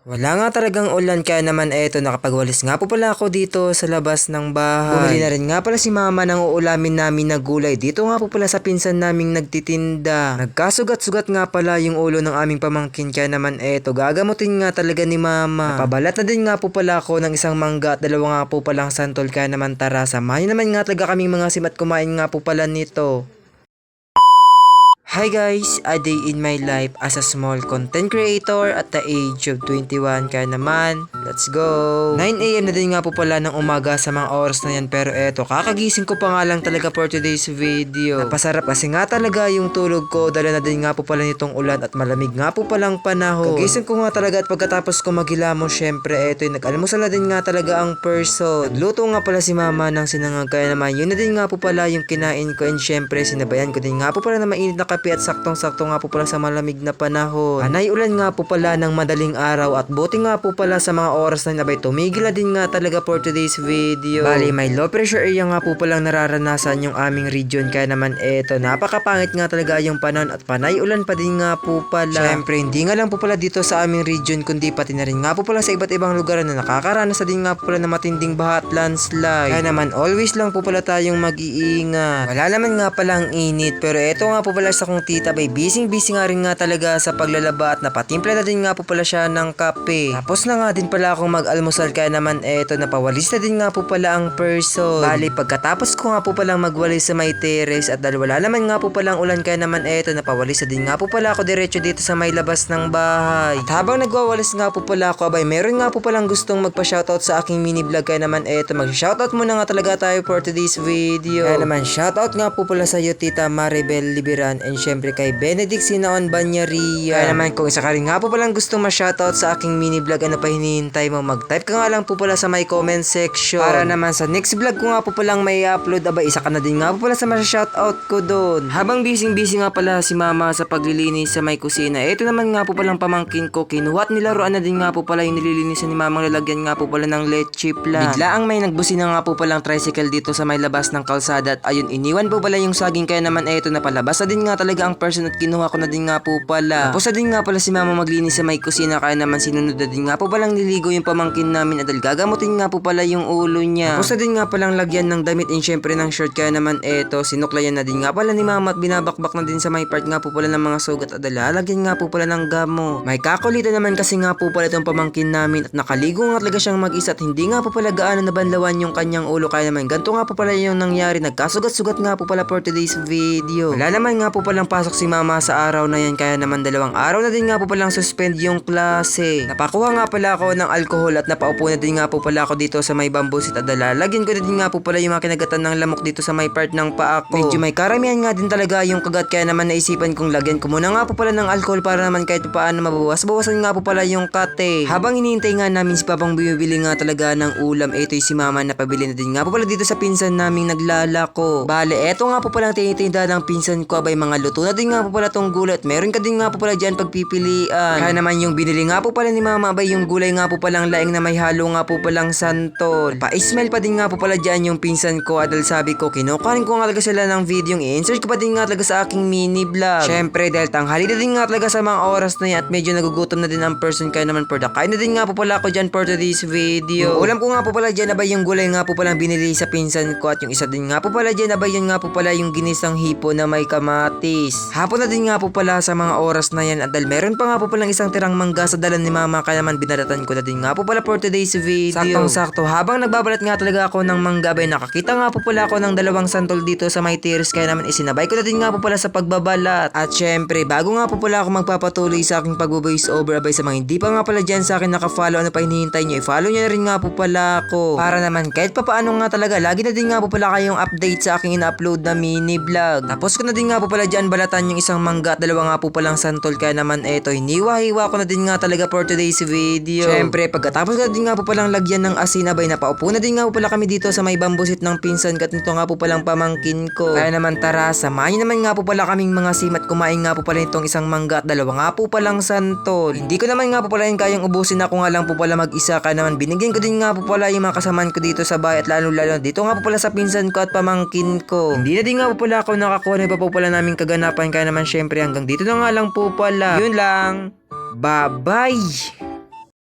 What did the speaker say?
Wala nga talagang ulan kaya naman eto nakapagwalis nga po pala ako dito sa labas ng bahay. Bumili na rin nga pala si mama ng uulamin namin na gulay. Dito nga po pala sa pinsan naming nagtitinda. Nagkasugat-sugat nga pala yung ulo ng aming pamangkin kaya naman eto gagamutin nga talaga ni mama. Napabalat na din nga po pala ako ng isang mangga at dalawa nga po palang santol kaya naman tara samahin naman nga talaga kaming mga simat kumain nga po pala nito. Hi guys! A day in my life as a small content creator at the age of 21 kaya naman, let's go! 9 AM na din nga po pala ng umaga sa mga oras na yan pero eto, kakagising ko pa nga lang talaga for today's video. Napasarap kasi nga talaga yung tulog ko, dala na din nga po pala nitong ulan at malamig nga po palang panahon. Kagising ko nga talaga at pagkatapos ko maghilamos, syempre eto yung nag-almusal na din nga talaga ang person. Nagluto nga pala si mama ng sinangag kaya naman yun na din nga po pala yung kinain ko and syempre sinabayan ko din nga po pala na mainit na kape at saktong-sakto nga po pala sa malamig na panahon. Panay ulan nga po pala ng madaling araw at buti nga po pala sa mga oras na nabay tumigil na din nga talaga for today's video. Bali may low pressure area nga po palang nararanasan yung aming region kaya naman eto napakapangit nga talaga yung panahon at panay ulan pa din nga po pala. Syempre hindi nga lang po pala dito sa aming region kundi pati na rin nga po pala sa iba't ibang lugar na nakakaranas na din nga po pala ng matinding baha at landslide. Kaya naman always lang po pala tayong mag-iingat. Wala naman nga palang init pero eto nga po pala sa kong tita bay busy nga rin nga talaga sa paglalaba at napatimpla na din nga po pala siya ng kape. Tapos na nga din pala akong mag-almusal kaya naman eto napawalis na din nga po pala ang person. Bali pagkatapos ko nga po palang magwalis sa may terrace at dahil wala naman nga po palang ulan kaya naman eto napawalis na din nga po pala ako diretso dito sa may labas ng bahay. At habang nagwawalis nga po pala ako abay meron nga po palang gustong magpa-shoutout sa aking mini vlog kaya naman eto mag-shoutout muna nga talaga tayo for today's video. Kaya naman shoutout nga po pala sa iyo Tita Maribel Liberan and syempre kay Benedict Sinaon Banyaria. Kaya naman kung isa ka rin nga po palang gustong ma-shoutout sa aking mini vlog ano pa hinihintay mo mag-type ka nga lang po pala sa my comment section para naman sa next vlog ko nga po palang may upload abay isa ka na din nga po pala sa ma-shoutout ko doon. Habang busy nga pala si mama sa paglilinis sa may kusina eto naman nga po palang pamangkin ko kinuha at nilaruan na din nga po pala yung nililinisan ni mamang lalagyan nga po pala ng leche plan. Bigla ang may nagbusina nga po palang tricycle dito sa may labas ng kalsada at ayun iniwan po pala yung saging kaya naman eto na palabas na din nga talaga ang person at kinuha ko na din nga po pala. Tapos na din nga pala si mama maglinis sa may kusina kaya naman sinunod na din nga po palang niligo yung pamangkin namin at gagamutin nga po pala yung ulo niya. Tapos na din nga palang lagyan ng damit and syempre ng short kaya naman eto sinuklayan na din nga pala ni mama at binabakbak na din sa may part nga po pala ng mga sugat at lalagyan nga po pala ng gamot. May kakulitan naman kasi nga po pala itong pamangkin namin at nakaligo nga talaga siyang mag-isa at hindi nga po pala gaano nabanlawan yung kanyang ulo kaya naman ganito nga po pala yung nangyari nagkasugat-sugat nga po pala for today's video. Wala naman nga po palang pasok si mama sa araw na yan kaya naman 2 araw na din nga po palang suspend yung klase. Napakuha nga pala ako ng alcohol at napaupo na din nga po pala ako dito sa may bamboo seat at lalagyan ko na din nga po pala yung mga kinagatan ng lamok dito sa may part ng paa ko. Medyo may karamihan nga din talaga yung kagat kaya naman naisipan kong lagyan ko muna nga po pala ng alcohol para naman kahit paano mabawasan nga po pala yung kate. Habang hinihintay nga namin si papang bumibili nga talaga ng ulam eto'y si mama na pabili na din nga po pala dito sa pinsan naming naglalako. Bale eto nga po palang tinitinda ng pinsan ko abay mga luto na din nga po pala tong gulay at meron ka din nga po pala dyan pagpipilian. Kaya naman yung binili nga po pala ni mama abay yung gulay nga po palang laing na may halo nga po palang santol. Pa-smell pa din nga po pala dyan yung pinsan ko at dahil sabi ko kinukuhanin ko nga talaga sila ng video i-insert ko pa din nga talaga sa aking mini vlog. Syempre dahil tanghali na din nga talaga sa mga oras na yan at medyo nagugutom na din ang person kaya naman for the kain na din nga po pala ako dyan for today's video. Ulam ko nga po pala dyan abay yung gulay nga po palang binili sa pinsan ko at yung isa din nga po pala dyan abay yun nga po pala yung ginisang hipo na may kamatis. Hapon na din nga po pala sa mga oras na yan at dahil meron pa nga po palang isang tirang mangga sa dalan ni mama kaya naman binaratan ko na din nga po pala for today's video. Saktong-sakto habang nagbabalat nga talaga ako ng mangga bay nakakita nga po pala ako ng 2 santol dito sa may tiers kaya naman isinabay ko na din nga po pala sa pagbabalat. At syempre bago nga po pala ako magpapatuloy sa aking pag-voice over abay sa mga hindi pa nga pala dyan sa akin nakafollow ano pa hinihintay nyo i-follow nyo na rin nga po pala ako para naman kahit papaano nga talaga lagi na din nga po pala kayong update sa aking ina-upload na mini vlog. Tapos ko na din nga po pala dyan balatan yung isang mangga at 2 nga po palang santol kaya naman eto hiniwa-hiwa ko na din nga talaga for today's video. Syempre pagkatapos ko na din nga po palang lagyan ng asin abay napaupo na din nga po pala kami dito sa may bamboo seat ng pinsan at nito nga po palang pamangkin ko. Kaya naman tara samahin naman nga po pala kaming mga simat kumain nga po pala itong isang mangga at 2 nga po palang santol. Hindi ko naman nga po pala yung kayang ubusin ako nga lang po pala mag-isa kaya naman binigyan ko din nga po pala yung mga kasamaan ko dito sa bahay at lalo dito nga po pala sa pinsan ko at pamangkin ko. Hindi na din nga po pala ako nakakuha na pa po pala naming kaganapan kaya naman syempre hanggang dito na nga lang po pala. Yun lang. Bye-bye!